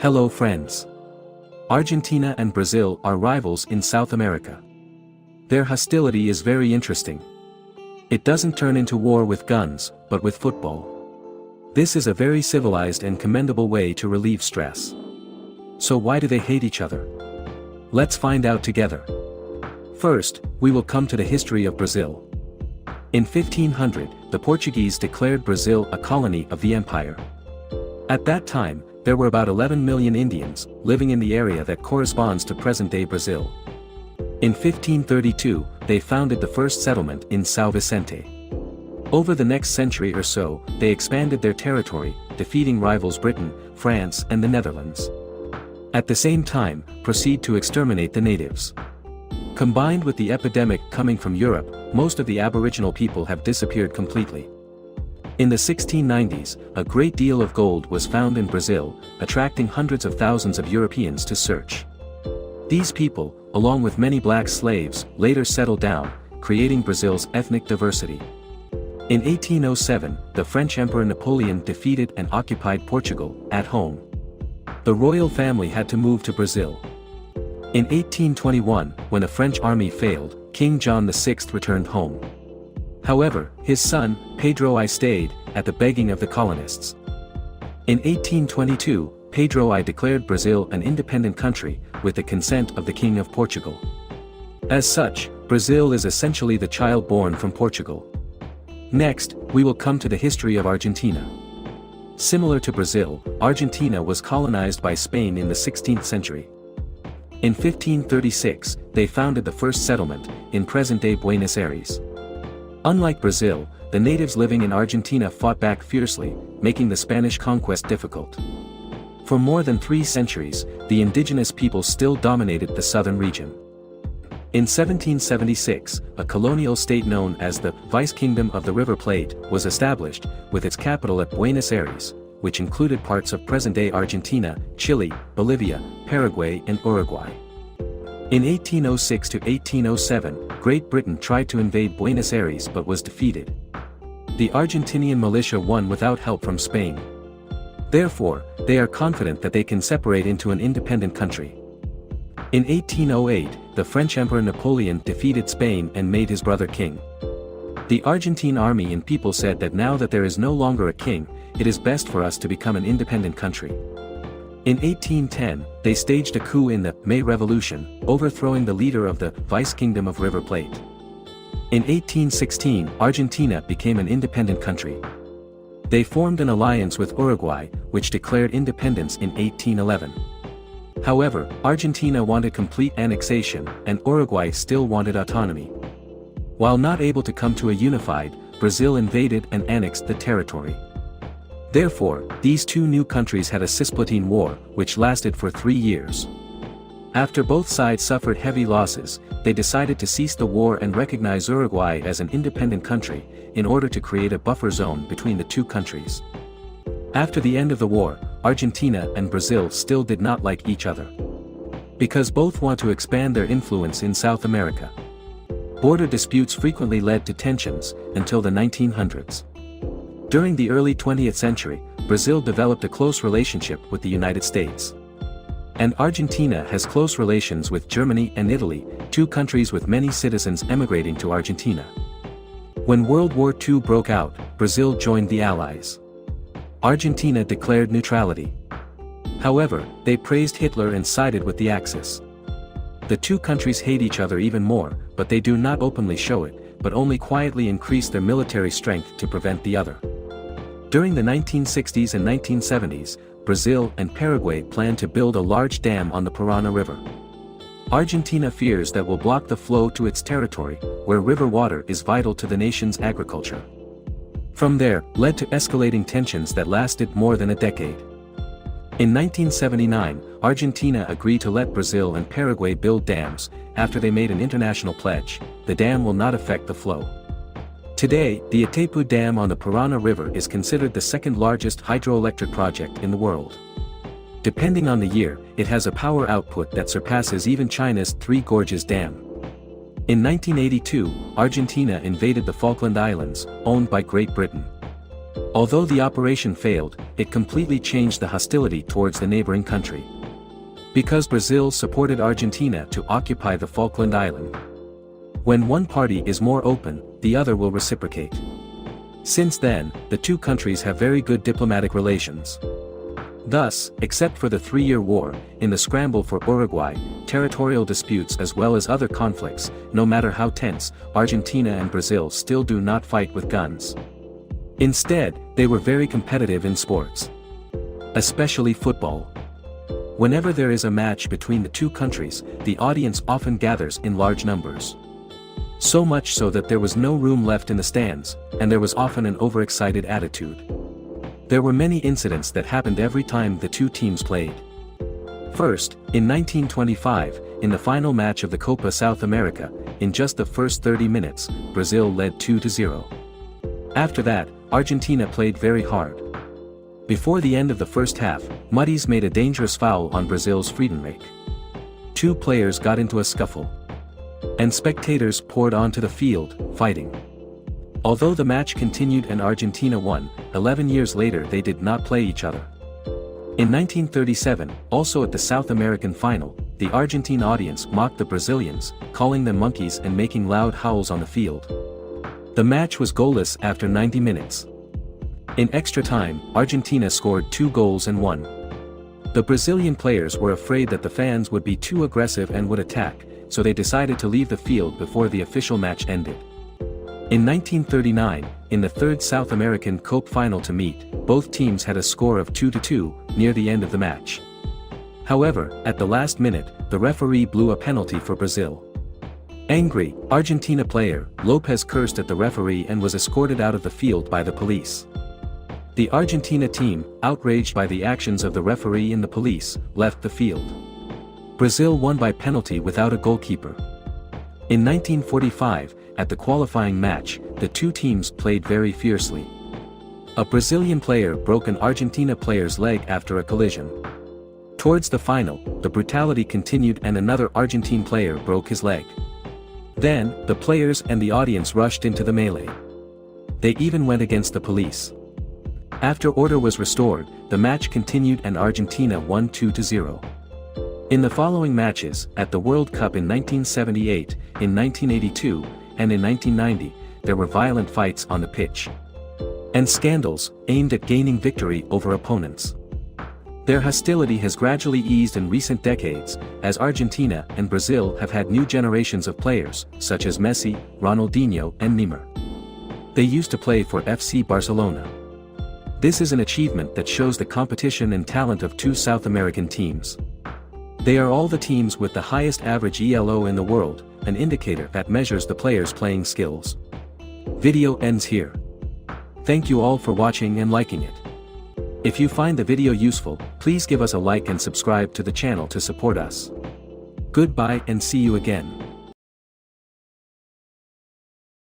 Hello friends. Argentina and Brazil are rivals in South America. Their hostility is very interesting. It doesn't turn into war with guns, but with football. This is a very civilized and commendable way to relieve stress. So why do they hate each other? Let's find out together. First, we will come to the history of Brazil. In 1500, the Portuguese declared Brazil a colony of the empire. At that time, there were about 11 million Indians living in the area that corresponds to present-day Brazil. In 1532, they founded the first settlement in São Vicente. Over the next century or so, they expanded their territory, defeating rivals Britain, France and the Netherlands. At the same time, proceed to exterminate the natives. Combined with the epidemic coming from Europe, most of the Aboriginal people have disappeared completely. In the 1690s, a great deal of gold was found in Brazil, attracting hundreds of thousands of Europeans to search. These people, along with many black slaves, later settled down, creating Brazil's ethnic diversity. In 1807, the French Emperor Napoleon defeated and occupied Portugal, at home. The royal family had to move to Brazil. In 1821, when a French army failed, King John VI returned home. However, his son, Pedro I stayed, at the begging of the colonists. In 1822, Pedro I declared Brazil an independent country, with the consent of the King of Portugal. As such, Brazil is essentially the child born from Portugal. Next, we will come to the history of Argentina. Similar to Brazil, Argentina was colonized by Spain in the 16th century. In 1536, they founded the first settlement, in present-day Buenos Aires. Unlike Brazil, the natives living in Argentina fought back fiercely, making the Spanish conquest difficult. For more than 3 centuries, the indigenous people still dominated the southern region. In 1776, a colonial state known as the Vice-Kingdom of the River Plate was established, with its capital at Buenos Aires, which included parts of present-day Argentina, Chile, Bolivia, Paraguay and Uruguay. In 1806 to 1807, Great Britain tried to invade Buenos Aires but was defeated. The Argentinian militia won without help from Spain. Therefore, they are confident that they can separate into an independent country. In 1808, the French Emperor Napoleon defeated Spain and made his brother king. The Argentine army and people said that now that there is no longer a king, it is best for us to become an independent country. In 1810, they staged a coup in the May Revolution, overthrowing the leader of the Vice-Kingdom of River Plate. In 1816, Argentina became an independent country. They formed an alliance with Uruguay, which declared independence in 1811. However, Argentina wanted complete annexation, and Uruguay still wanted autonomy. While not able to come to a unified, Brazil invaded and annexed the territory. Therefore, these two new countries had a Cisplatin War, which lasted for 3 years. After both sides suffered heavy losses, they decided to cease the war and recognize Uruguay as an independent country, in order to create a buffer zone between the two countries. After the end of the war, Argentina and Brazil still did not like each other. Because both want to expand their influence in South America. Border disputes frequently led to tensions, until the 1900s. During the early 20th century, Brazil developed a close relationship with the United States. And Argentina has close relations with Germany and Italy, two countries with many citizens emigrating to Argentina. When World War II broke out, Brazil joined the Allies. Argentina declared neutrality. However, they praised Hitler and sided with the Axis. The two countries hate each other even more, but they do not openly show it, but only quietly increase their military strength to prevent the other. During the 1960s and 1970s, Brazil and Paraguay planned to build a large dam on the Paraná River. Argentina fears that will block the flow to its territory, where river water is vital to the nation's agriculture. From there, led to escalating tensions that lasted more than a decade. In 1979, Argentina agreed to let Brazil and Paraguay build dams. After they made an international pledge, the dam will not affect the flow. Today, the Itaipu Dam on the Paraná River is considered the second largest hydroelectric project in the world. Depending on the year, it has a power output that surpasses even China's Three Gorges Dam. In 1982, Argentina invaded the Falkland Islands, owned by Great Britain. Although the operation failed, it completely changed the hostility towards the neighboring country. Because Brazil supported Argentina to occupy the Falkland Island. When one party is more open, the other will reciprocate. Since then, the two countries have very good diplomatic relations. Thus, except for the 3-year war, in the scramble for Uruguay, territorial disputes as well as other conflicts, no matter how tense, Argentina and Brazil still do not fight with guns. Instead, they were very competitive in sports. Especially football. Whenever there is a match between the two countries, the audience often gathers in large numbers. So much so that there was no room left in the stands, and there was often an overexcited attitude. There were many incidents that happened every time the two teams played. First, in 1925, in the final match of the Copa South America, in just the first 30 minutes, Brazil led 2-0. After that, Argentina played very hard. Before the end of the first half, Muddies made a dangerous foul on Brazil's Friedenreich. 2 players got into a scuffle. And spectators poured onto the field, fighting. Although the match continued and Argentina won, 11 years later they did not play each other. In 1937, also at the South American final, the Argentine audience mocked the Brazilians, calling them monkeys and making loud howls on the field. The match was goalless after 90 minutes. In extra time, Argentina scored 2 goals and won. The Brazilian players were afraid that the fans would be too aggressive and would attack, so they decided to leave the field before the official match ended. In 1939, in the 3rd South American Copa final to meet, both teams had a score of 2-2, near the end of the match. However, at the last minute, the referee blew a penalty for Brazil. Angry, Argentina player, Lopez cursed at the referee and was escorted out of the field by the police. The Argentina team, outraged by the actions of the referee and the police, left the field. Brazil won by penalty without a goalkeeper. In 1945, at the qualifying match, the two teams played very fiercely. A Brazilian player broke an Argentina player's leg after a collision. Towards the final, the brutality continued and another Argentine player broke his leg. Then, the players and the audience rushed into the melee. They even went against the police. After order was restored, the match continued and Argentina won 2-0. In the following matches, at the World Cup in 1978, in 1982, and in 1990, there were violent fights on the pitch. And scandals, aimed at gaining victory over opponents. Their hostility has gradually eased in recent decades, as Argentina and Brazil have had new generations of players, such as Messi, Ronaldinho and Neymar. They used to play for FC Barcelona. This is an achievement that shows the competition and talent of two South American teams. They are all the teams with the highest average ELO in the world, an indicator that measures the players' playing skills. Video ends here. Thank you all for watching and liking it. If you find the video useful, please give us a like and subscribe to the channel to support us. Goodbye and see you again.